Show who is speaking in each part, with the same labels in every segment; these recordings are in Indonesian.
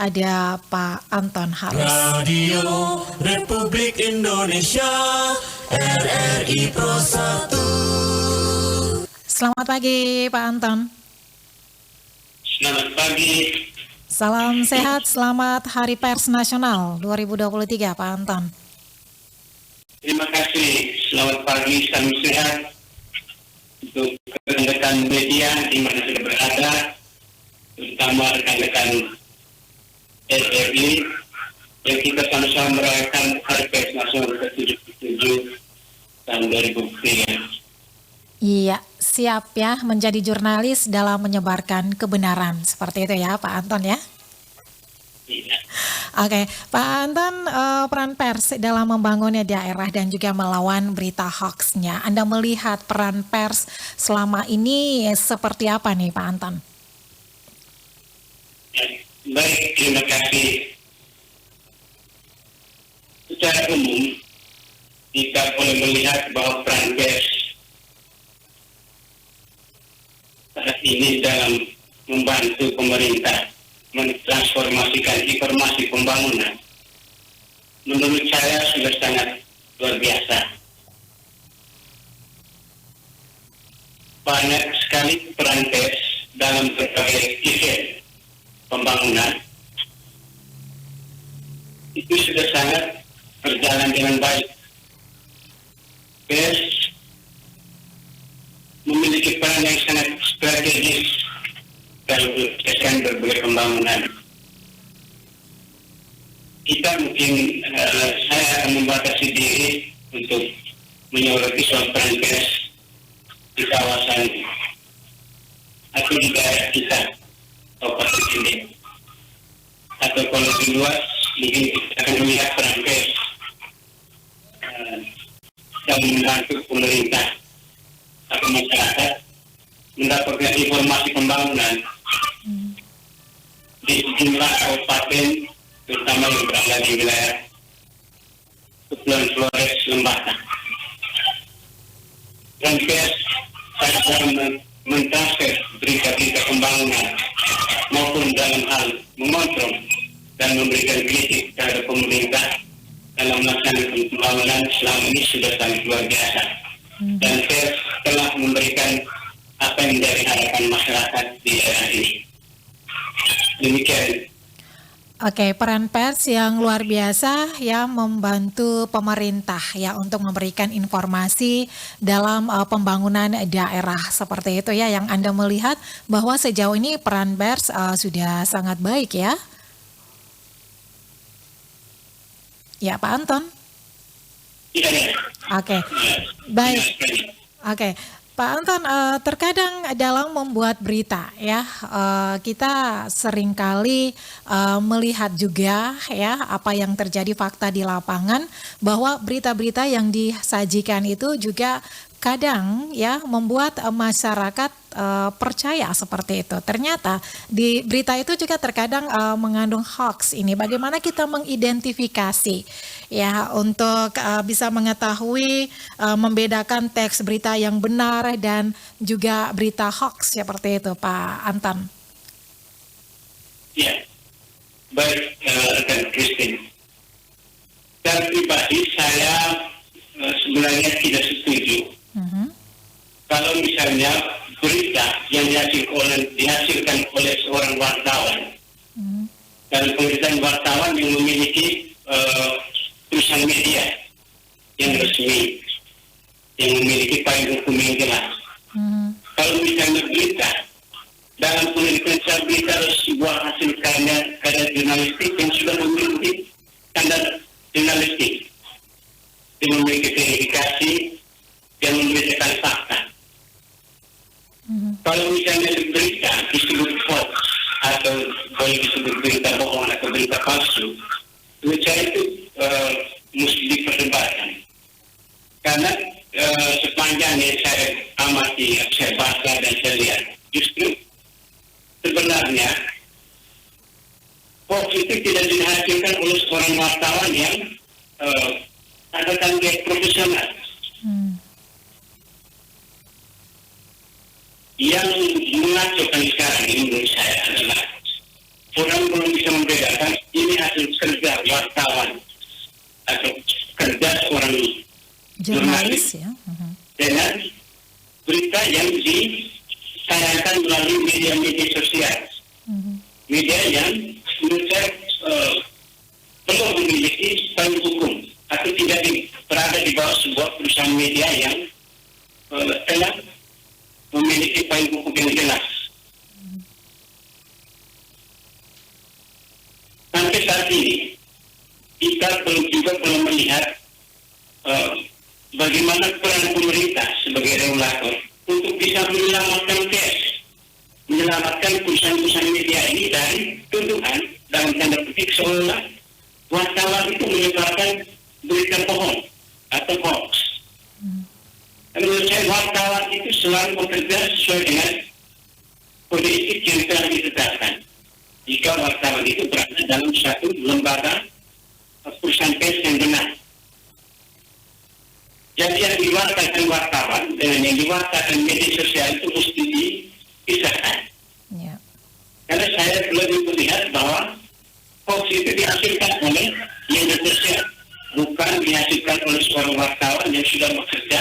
Speaker 1: ada Pak Anton Haris.
Speaker 2: Radio Republik Indonesia, RRI Pro 1.
Speaker 1: Selamat pagi Pak Anton.
Speaker 3: Selamat pagi.
Speaker 1: Salam sehat, selamat Hari Pers Nasional 2023 Pak Anton.
Speaker 3: Terima kasih. Selamat pagi, salam sehat untuk rekan-rekan media di mana sudah berada, terutama rekan-rekan RRI yang kita sama-sama merayakan Hari Pers Nasional ke-77 tahun 2003.
Speaker 1: Iya, siap ya menjadi jurnalis dalam menyebarkan kebenaran. Seperti itu ya Pak Anton ya.
Speaker 3: Iya.
Speaker 1: Oke, Pak Anton, peran pers dalam membangunnya daerah dan juga melawan berita hoax-nya. Anda melihat peran pers selama ini seperti apa nih Pak Anton?
Speaker 3: Baik, terima kasih. Secara umum, kita boleh melihat bahwa peran pers saat ini dalam membantu pemerintah mentransformasikan informasi pembangunan, menurut saya sudah sangat luar biasa. Banyak sekali peran pers dalam berbagai event pembangunan itu sudah sangat berjalan dengan baik. Pers memiliki peran yang sangat strategis dalam menyelesaikan berbagai pembangunan. Kita mungkin saya akan membatasi diri untuk menyoroti soal peran pers di kawasan atau di daerah kita, Kabupaten ini. Atau kalau lebih luas, mungkin kita akan melihat peran pers dalam membantu pemerintah atau masyarakat mendapatkan informasi pembangunan di sejumlah kabupaten, terutama yang berada di wilayah Kepulauan Flores, Lembata. Dan pers dalam mentransfer berita-berita pembangunan maupun dalam hal mengontrol dan memberikan kritik terhadap pemerintah dalam melaksanakan pembangunan selama ini sudah sangat luar biasa. Dan pers telah memberikan apa yang menjadi harapan masyarakat di daerah ini. Demikian.
Speaker 1: Oke, peran pers yang luar biasa ya membantu pemerintah ya untuk memberikan informasi dalam pembangunan daerah seperti itu ya, yang Anda melihat bahwa sejauh ini peran pers sudah sangat baik ya. Ya Pak Anton.
Speaker 3: Iya.
Speaker 1: Oke, baik. Oke. Pak Anton, terkadang dalam membuat berita ya, kita seringkali melihat juga ya apa yang terjadi fakta di lapangan, bahwa berita-berita yang disajikan itu juga kadang ya membuat masyarakat percaya seperti itu. Ternyata di berita itu juga terkadang mengandung hoax ini. Bagaimana kita mengidentifikasi ya untuk bisa mengetahui membedakan teks berita yang benar dan juga berita hoax seperti itu, Pak Anton?
Speaker 3: Ya, baik rekan Christine. Dan pribadi saya sebenarnya tidak setuju kalau misalnya berita yang dihasilkan oleh seorang wartawan dan pemberitaan wartawan yang memiliki perusahaan media yang resmi, yang memiliki payung hukum yang jelas. Kalau misalnya berita dalam penelitian berita sebuah hasil karya jurnalistik yang sudah memiliki standar jurnalistik, yang memiliki verifikasi, yang memberitakan fakta. Kalau misalnya berita disebut hoax atau boleh disebut berita bohong atau berita palsu, menurut saya itu mesti diperdebatkan. Karena sepanjang yang saya amati, saya baca dan saya lihat, justru sebenarnya hoax itu tidak dihasilkan oleh seorang wartawan yang katakan dia profesional. Yang mengacaukan sekarang ini menurut saya adalah orang belum bisa membedakan atau kerja seorang
Speaker 1: Jurnalis ya.
Speaker 3: dengan berita yang ditayangkan melalui media-media sosial. Media yang menurut saya belum memiliki payung hukum atau tidak berada di bawah sebuah perusahaan media yang telah memiliki payung hukum yang jelas. Sampai saat ini kita belum melihat bagaimana peran pemerintah sebagai regulator untuk bisa menyelamatkan pers, menyelamatkan perusahaan-perusahaan media ini dari tuduhan dalam tanda petik seolah wartawan itu menyebarkan berita bohong atau hoax. Menurut saya wartawan itu selalu bekerja sesuai dengan kode etik yang telah ditetapkan. Jika wartawan itu berada dalam satu lembaga perusahaan pers yang benar. Jadi yang diwartakan wartawan dengan yang diwartakan media sosial itu mesti dipisahkan.
Speaker 1: Ya.
Speaker 3: Karena saya lebih melihat bahwa hoax itu dihasilkan oleh media sosial, bukan dihasilkan oleh seorang wartawan yang sudah bekerja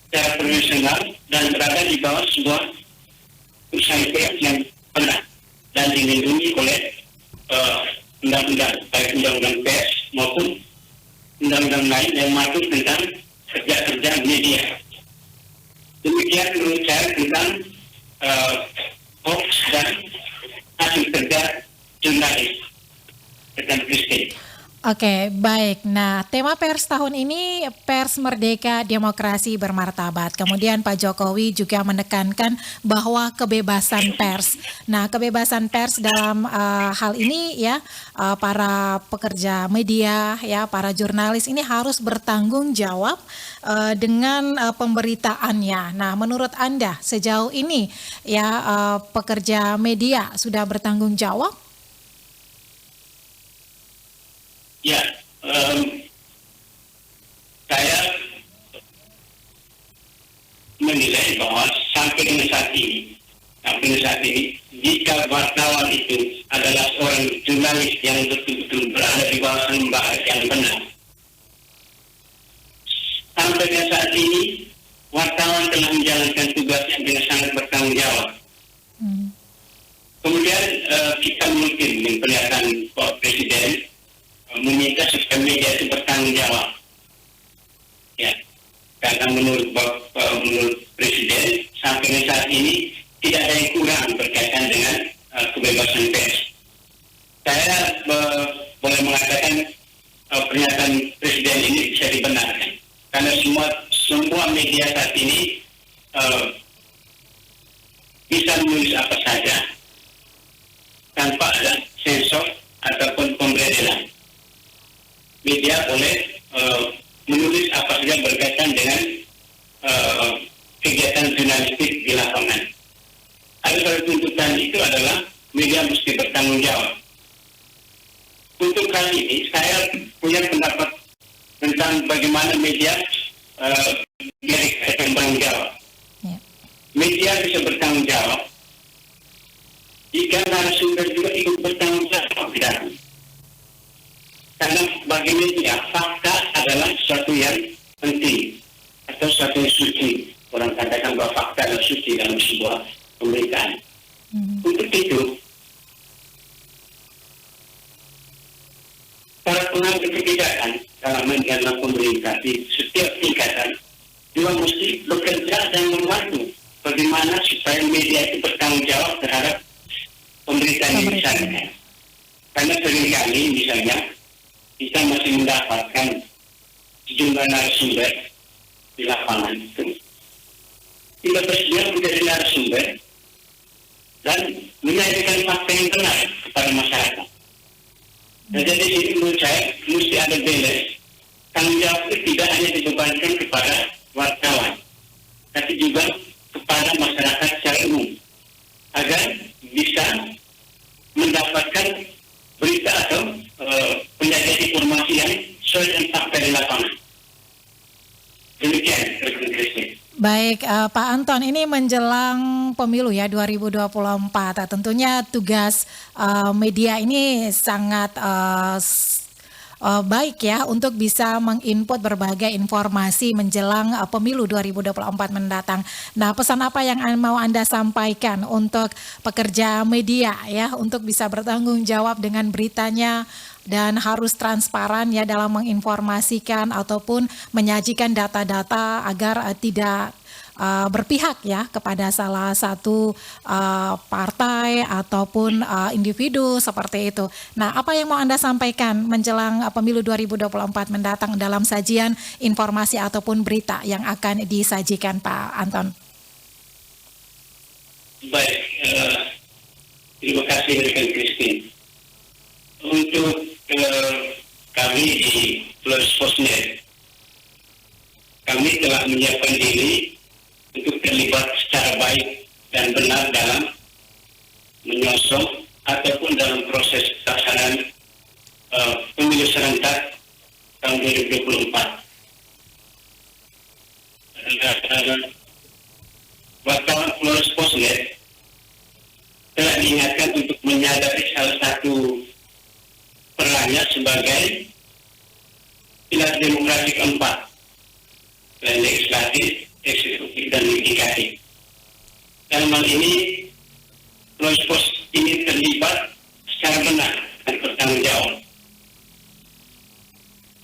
Speaker 3: secara profesional dan berada di bawah sebuah perusahaan pers yang benar dan dilindungi oleh undang-undang, baik undang-undang pers maupun undang-undang lain yang mengatur tentang kerja-kerja media. Demikian menurut saya tentang hoax dan hasil kerja jurnalis tentang Kristen.
Speaker 1: Oke, baik. Nah, tema pers tahun ini pers merdeka, demokrasi, bermartabat. Kemudian Pak Jokowi juga menekankan bahwa kebebasan pers. Nah, kebebasan pers dalam hal ini ya, para pekerja media ya, para jurnalis ini harus bertanggung jawab dengan pemberitaannya. Nah, menurut Anda sejauh ini ya pekerja media sudah bertanggung jawab?
Speaker 3: Ya, saya menilai bahwa sampai dengan saat ini, jika wartawan itu adalah seorang jurnalis yang betul-betul berada di bawah lembaga yang benar, sampai dengan saat ini wartawan telah menjalankan tugasnya dengan sangat bertanggung jawab. Kemudian kita mungkin memperlihatkan Pak Presiden meminta supaya media itu bertanggung jawab. Ya, karena menurut Presiden sampai saat ini tidak ada yang kurang berkaitan dengan kebebasan pers. Saya boleh mengatakan pernyataan Presiden ini bisa dibenarkan karena semua media saat ini bisa menulis apa saja tanpa ada sensor ataupun pemberedelan. Media boleh menulis apa saja berkaitan dengan kegiatan jurnalistik di lapangan. Ada satu tuntutan itu adalah media mesti bertanggung jawab. Untuk kali ini saya punya pendapat tentang bagaimana media bertanggung jawab. Media bisa bertanggung jawab jika narasumber juga ikut bertanggung jawab di dalam. Karena bagi media, fakta adalah sesuatu yang penting atau sesuatu yang suci. Orang katakan bahwa fakta adalah suci dalam sebuah pemberitaan. Untuk itu, para pengambil kebijakan dalam pemerintah di setiap tingkatan juga mesti bekerja dan membantu bagaimana supaya media itu bertanggung jawab terhadap pemberitaan yang disampaikan. Karena seringkali misalnya kita masih mendapatkan sejumlah narasumber di lapangan itu tidak bersedia menjadi narasumber dan menyajikan fakta yang benar kepada masyarakat. Dan jadi di sini menurut saya mesti ada balance. Tanggung jawab itu tidak hanya dibebankan kepada wartawan, tapi juga kepada masyarakat secara umum agar bisa mendapatkan berita atau penyajian informasi yang sesuai dengan fakta di lapangan. Demikian, Rekan Kristen.
Speaker 1: Baik, Pak Anton, ini menjelang pemilu ya 2024. Tentunya tugas media ini sangat baik ya untuk bisa menginput berbagai informasi menjelang pemilu 2024 mendatang. Nah, pesan apa yang mau Anda sampaikan untuk pekerja media ya untuk bisa bertanggung jawab dengan beritanya dan harus transparan ya dalam menginformasikan ataupun menyajikan data-data agar tidak berpihak ya kepada salah satu partai ataupun individu seperti itu. Nah, apa yang mau Anda sampaikan menjelang pemilu 2024 mendatang dalam sajian informasi ataupun berita yang akan disajikan Pak Anton?
Speaker 3: Baik, terima kasih rekan Christine. Untuk kami di Plus Posnet, kami telah menyiapkan diri untuk terlibat secara baik dan benar dalam menyosong ataupun dalam proses pelaksanaan pemilu serentak tahun 2024. Wartawan Plus Posnet telah diingatkan untuk menyadari salah satu perannya sebagai pilar demokrasi keempat, legislatif, eksekutif, dan yudikatif. Dalam hal ini, Pos ini terlibat secara benar dan bertanggung jawab.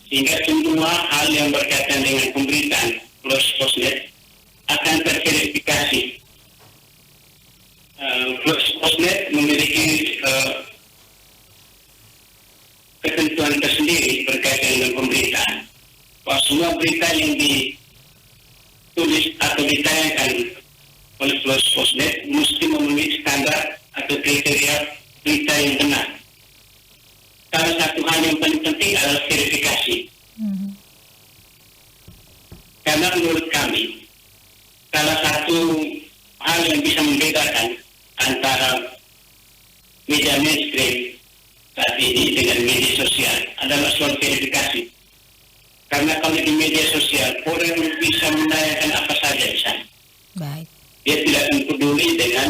Speaker 3: Sehingga semua hal yang berkaitan dengan pemberitaan Posnet akan terverifikasi. Posnet memiliki ketentuan tersendiri berkaitan dengan pemberitaan. Bahwa semua berita yang ditulis atau ditayangkan oleh Posnet mesti memenuhi standar atau kriteria berita yang benar. Salah satu hal yang paling penting adalah verifikasi. Karena menurut kami, salah satu hal yang bisa membedakan antara media mainstream saat ini dengan media sosial adalah soal verifikasi. Karena kalau di media sosial, orang bisa menanyakan apa saja di sana.
Speaker 1: Baik.
Speaker 3: Dia tidak akan peduli dengan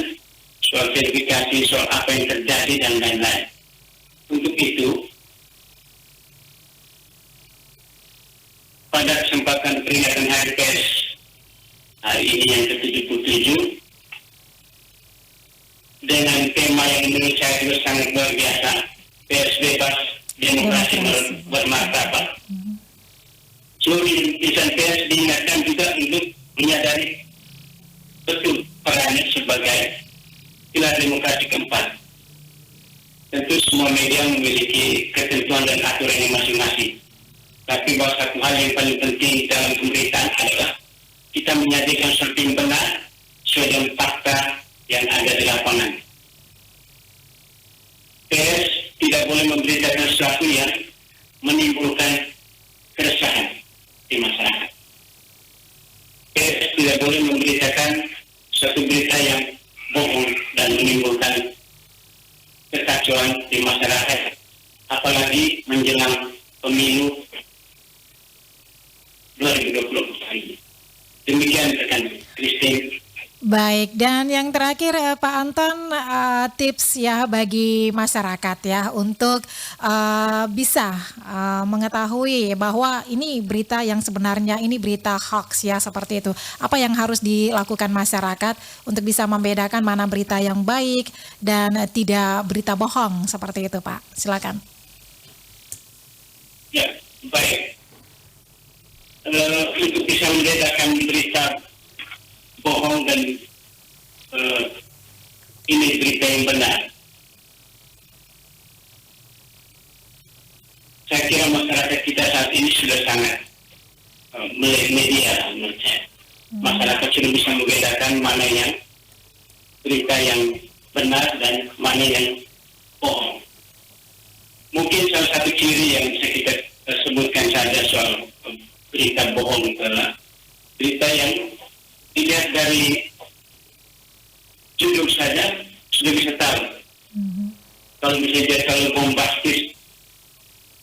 Speaker 3: soal verifikasi, soal apa yang terjadi, dan lain-lain. Untuk itu, pada kesempatan peringatan Hari Pers, hari ini yang ke-77, dengan tema yang menurut saya juga sangat luar biasa, pers bebas, demokrasi bermartabat. Seluruh insan pers diingatkan juga untuk menyadari betul perannya sebagai pilar demokrasi keempat. Tentu semua media memiliki ketentuan dan aturannya masing-masing. Tapi bahwa satu hal yang paling penting dalam pemberitaan adalah kita menyajikan sesuatu yang benar sesuai dengan fakta yang ada di lapangan. Pers tidak boleh memberitakan sesuatu yang menimbulkan keresahan di masyarakat. Pers tidak boleh memberitakan suatu berita yang bohong dan menimbulkan kekacauan di masyarakat, apalagi menjelang pemilu 2024 ini. Demikian rekan Christine.
Speaker 1: Baik, dan yang terakhir Pak Anton, tips ya bagi masyarakat ya untuk bisa mengetahui bahwa ini berita yang sebenarnya ini berita hoax ya seperti itu. Apa yang harus dilakukan masyarakat untuk bisa membedakan mana berita yang baik dan tidak berita bohong seperti itu, Pak? Silakan.
Speaker 3: Ya, baik. Untuk bisa membedakan berita bohong dan ini berita yang benar, saya kira masyarakat kita saat ini sudah sangat melek media menurut saya. Masyarakat sudah bisa membedakan mana yang berita yang benar dan mana yang bohong. Mungkin salah satu ciri yang bisa kita sebutkan saja soal berita bohong adalah berita yang dilihat dari judul saja sudah bisa tahu. Kalau misalnya terlalu bombastis,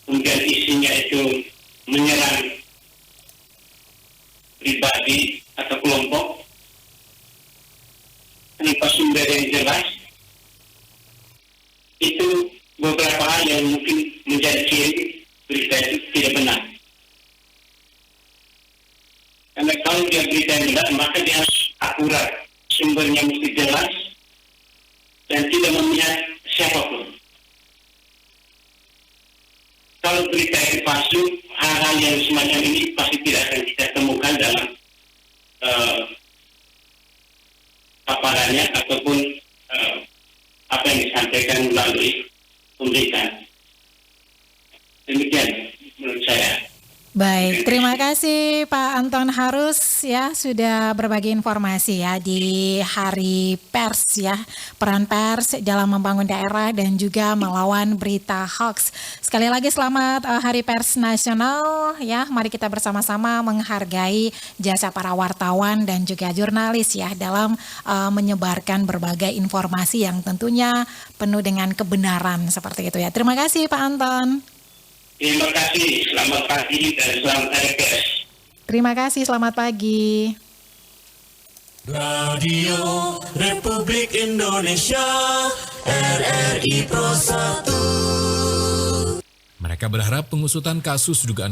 Speaker 3: kemudian isinya itu menyerang pribadi atau kelompok tanpa sumber yang jelas, itu beberapa hal yang mungkin menjadi ciri berita kalau berita itu palsu, hal-hal yang semacam ini pasti tidak akan kita temukan dalam paparannya ataupun apa yang disampaikan melalui pemberitaan. Demikian menurut saya.
Speaker 1: Baik, terima kasih Pak Anton Harus ya sudah berbagi informasi ya di Hari Pers ya, peran pers dalam membangun daerah dan juga melawan berita hoax. Sekali lagi selamat Hari Pers Nasional ya, mari kita bersama-sama menghargai jasa para wartawan dan juga jurnalis ya dalam menyebarkan berbagai informasi yang tentunya penuh dengan kebenaran seperti itu ya. Terima kasih Pak Anton.
Speaker 3: Terima kasih, selamat pagi dan selamat Hari Pers.
Speaker 1: Terima kasih, selamat pagi.
Speaker 2: Radio Republik Indonesia RRI Pro 1.
Speaker 4: Mereka berharap pengusutan kasus dugaan